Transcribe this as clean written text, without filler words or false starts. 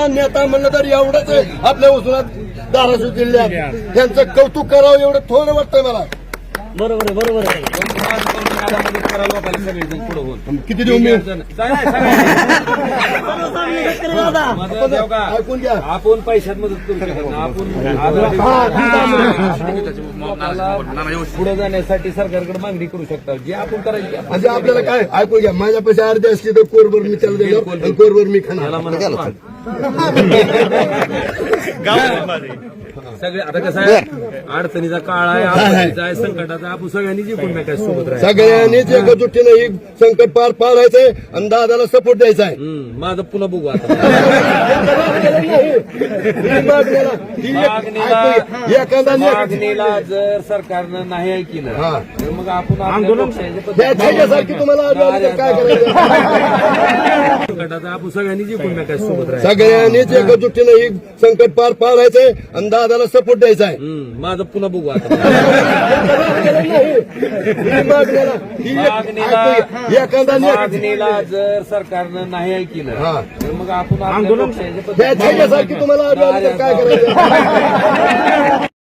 नेता नेता म्हणलं तर एवढंच आहे आपल्या उस्मानात धाराशिव जिल्ह्यात त्यांचं कौतुक करावं एवढं थोडं वाटतंय मला. बरोबर आहे, बरोबर आहे. किती देऊ मी? ऐकून घ्या, आपण पैशात मदत करू शकत नाही. आपण पुढे जाण्यासाठी सरकारकडे मागणी करू शकता जी आपण करायची. म्हणजे आपल्याला काय ऐकून घ्या, माझ्या पैसे अर्धे असते तर कोरभर मी त्याला दिलं आणि कोरभर मी खाणार. सगळे आता कसं आहे, अडचणीचा काळ आहे, आपत्तीचा आहे, संकटाचा, आपण सगळ्यांनी जिंकून टाकायचं सोबत राहायचं. सगळ्यांनीच एकजुटीनं ही संकट पार पाडायचंय आणि दादाला सपोर्ट द्यायचा आहे. माझं पुन्हा बघू आता. मागणीला जर सरकारनं नाही ऐकलं तर मग आपण आंदोलन त्याच्यासारखी तुम्हाला काय करायचं. संकटाचा आपण सगळ्यांनी जिंकून टाकायचं सोबत राहायचं. सगळ्यांनीच एकजुटीनं ही संकट पार पाडायचंय आणि दादाला सपोर्ट द्यायचा आहे. माझं पुन्हा बघू आता. मागणीला जर सरकारनं नाही ऐकलं तर मग आपण आंदोलन त्याच्यासारखी तुम्हाला काय करायचं.